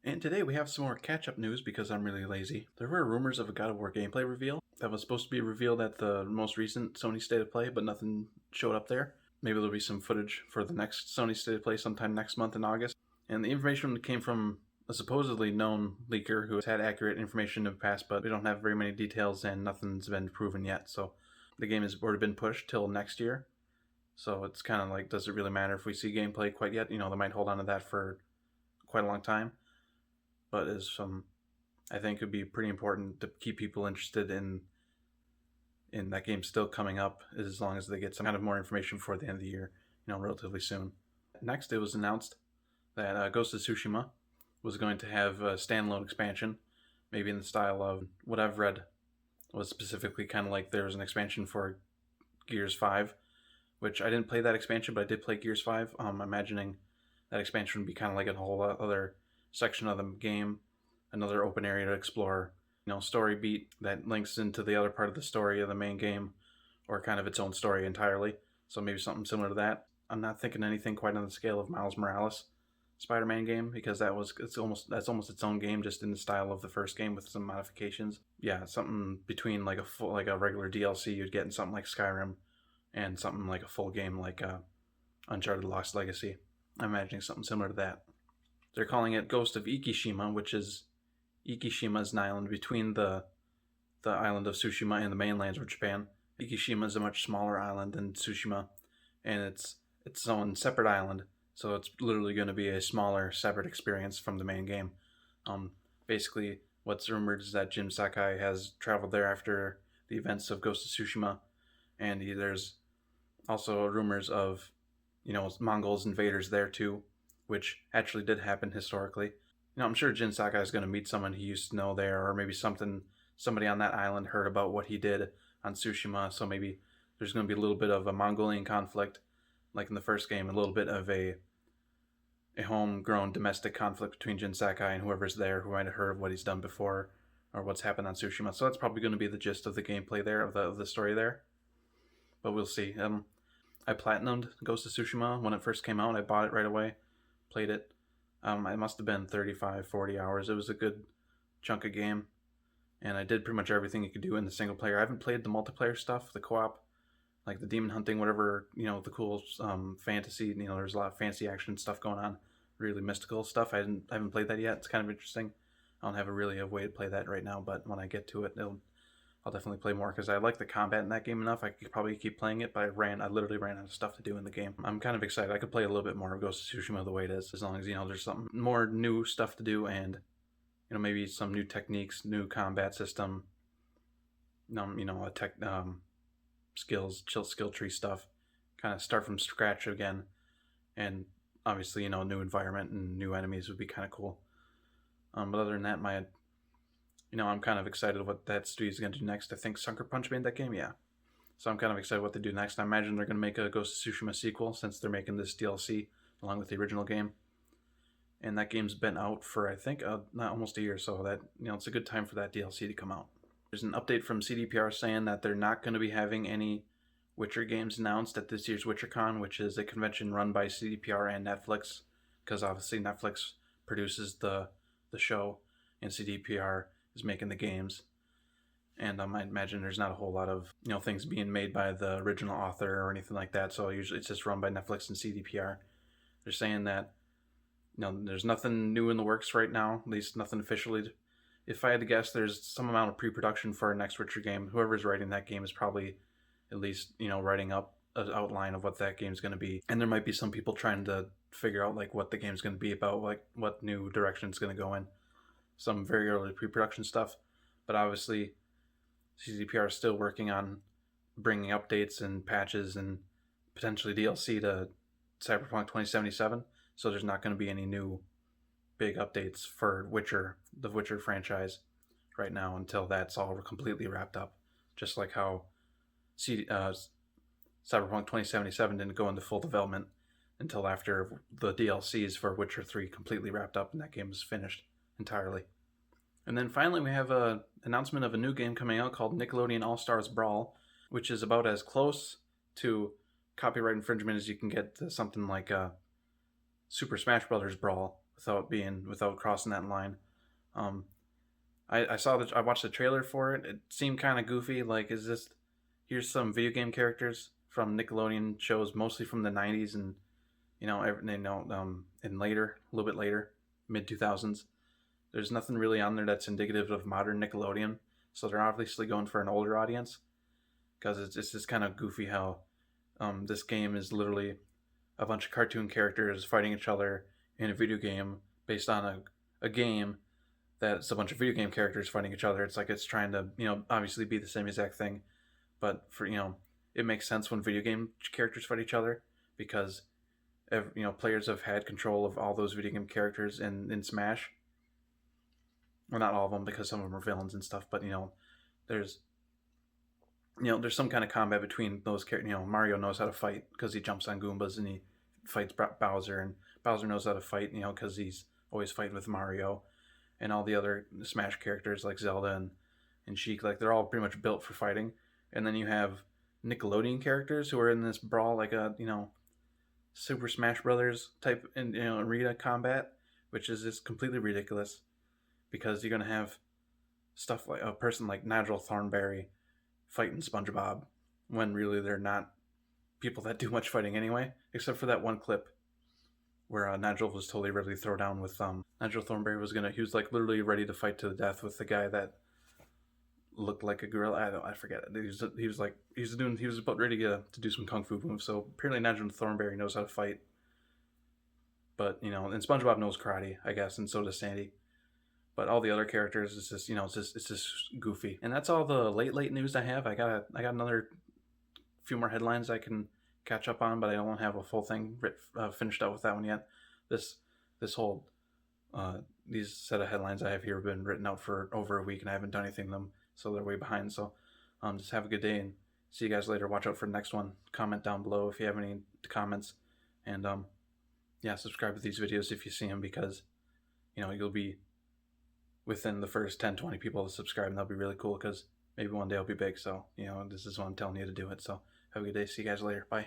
And today we have some more catch-up news because I'm really lazy. There were rumors of a God of War gameplay reveal that was supposed to be revealed at the most recent Sony State of Play, but nothing showed up there. Maybe there'll be some footage for the next Sony State of Play sometime next month in August. And the information came from a supposedly known leaker who has had accurate information in the past, but we don't have very many details and nothing's been proven yet. So the game has already been pushed till next year. So it's kind of like, does it really matter if we see gameplay quite yet? They might hold on to that for quite a long time. But I think it would be pretty important to keep people interested in that game still coming up, as long as they get some kind of more information before the end of the year, relatively soon. Next, it was announced that Ghost of Tsushima was going to have a standalone expansion, maybe in the style of what I've read was specifically kind of like there was an expansion for Gears 5, which I didn't play that expansion, but I did play Gears 5. I'm imagining that expansion would be kind of like a whole other section of the game, another open area to explore, story beat that links into the other part of the story of the main game, or kind of its own story entirely. So maybe something similar to that. I'm not thinking anything quite on the scale of Miles Morales Spider-Man game, because that's almost its own game, just in the style of the first game with some modifications. Yeah, something between like a regular DLC you'd get in something like Skyrim, and something like a full game like Uncharted Lost Legacy. I'm imagining something similar to that. They're calling it Ghost of Ikishima, which is Ikishima is an island between the island of Tsushima and the mainlands of Japan. Ikishima is a much smaller island than Tsushima, and it's its own separate island, so it's literally going to be a smaller, separate experience from the main game. Basically, what's rumored is that Jin Sakai has traveled there after the events of Ghost of Tsushima, and there's also rumors of, Mongols invaders there too, which actually did happen historically. I'm sure Jin Sakai is going to meet someone he used to know there, or maybe somebody on that island heard about what he did on Tsushima, so maybe there's going to be a little bit of a Mongolian conflict, like in the first game, a little bit of a homegrown domestic conflict between Jin Sakai and whoever's there who might have heard of what he's done before, or what's happened on Tsushima. So that's probably going to be the gist of the gameplay there, of the story there. But we'll see. I platinumed Ghost of Tsushima when it first came out. I bought it right away, played it. It must have been 35, 40 hours. It was a good chunk of game, and I did pretty much everything you could do in the single player. I haven't played the multiplayer stuff, the co-op, like the demon hunting, whatever, the cool fantasy. There's a lot of fancy action stuff going on, really mystical stuff. I haven't played that yet. It's kind of interesting. I don't have a way to play that right now, but when I get to it, I'll definitely play more, because I like the combat in that game enough. I could probably keep playing it, but I literally ran out of stuff to do in the game. I'm kind of excited. I could play a little bit more of Ghost of Tsushima the way it is, as long as, there's some more new stuff to do, and, maybe some new techniques, new combat system, skill tree stuff, kind of start from scratch again, and obviously, new environment and new enemies would be kind of cool. But other than that, I'm kind of excited what that studio is going to do next. I think Sucker Punch made that game, yeah. So I'm kind of excited what they do next. I imagine they're going to make a Ghost of Tsushima sequel, since they're making this DLC along with the original game. And that game's been out for, I think, not almost a year, so that, it's a good time for that DLC to come out. There's an update from CDPR saying that they're not going to be having any Witcher games announced at this year's WicherCon, which is a convention run by CDPR and Netflix, because obviously Netflix produces the show, and CDPR is making the games. And I imagine there's not a whole lot of things being made by the original author or anything like that, so usually it's just run by Netflix and CDPR. They're saying that there's nothing new in the works right now, at least nothing officially. If I had to guess, there's some amount of pre-production for our next Witcher game. Whoever's writing that game is probably at least writing up an outline of what that game's going to be, and there might be some people trying to figure out like what the game's going to be about, like what new direction it's going to go in. Some very early pre-production stuff, but obviously CDPR is still working on bringing updates and patches and potentially DLC to Cyberpunk 2077, so there's not going to be any new big updates for the Witcher franchise right now until that's all completely wrapped up, just like how Cyberpunk 2077 didn't go into full development until after the DLCs for Witcher 3 completely wrapped up and that game was finished entirely. And then finally we have an announcement of a new game coming out called Nickelodeon All Brawl, which is about as close to copyright infringement as you can get to something like Super Smash Bros. Brawl, without crossing that line. Um, I watched the trailer for it. It seemed kind of goofy. Like, is this here's some video game characters from Nickelodeon shows, mostly from the '90s and and later, a little bit later, mid 2000s. There's nothing really on there that's indicative of modern Nickelodeon, so they're obviously going for an older audience because it's just kind of goofy how this game is literally a bunch of cartoon characters fighting each other in a video game based on a game that's a bunch of video game characters fighting each other. It's like it's trying to, obviously be the same exact thing, but it makes sense when video game characters fight each other because, players have had control of all those video game characters in Smash. Well, not all of them because some of them are villains and stuff, but there's there's some kind of combat between those characters. Mario knows how to fight because he jumps on Goombas and he fights Bowser, and Bowser knows how to fight, because he's always fighting with Mario, and all the other Smash characters like Zelda and Sheik, like they're all pretty much built for fighting. And then you have Nickelodeon characters who are in this brawl, like a Super Smash Brothers type arena combat, which is just completely ridiculous because you're gonna have stuff like a person like Nigel Thornberry fighting SpongeBob when really they're not people that do much fighting anyway, except for that one clip where Nigel was totally ready to throw down with Nigel Thornberry he was like literally ready to fight to the death with the guy that looked like a gorilla. I forget it. He was about ready to do some kung fu moves. So apparently Nigel Thornberry knows how to fight, but and SpongeBob knows karate, I guess, and so does Sandy. But all the other characters, it's just goofy. And that's all the late news I have. I got another few more headlines I can catch up on, but I don't have a full thing finished out with that one yet. This whole these set of headlines I have here have been written out for over a week, and I haven't done anything to them, so they're way behind. So just have a good day and see you guys later. Watch out for the next one. Comment down below if you have any comments, and subscribe to these videos if you see them, because you'll be within the first 10-20 people to subscribe, and that'll be really cool because maybe one day I'll be big. So this is what I'm telling you to do it. So have a good day. See you guys later. Bye.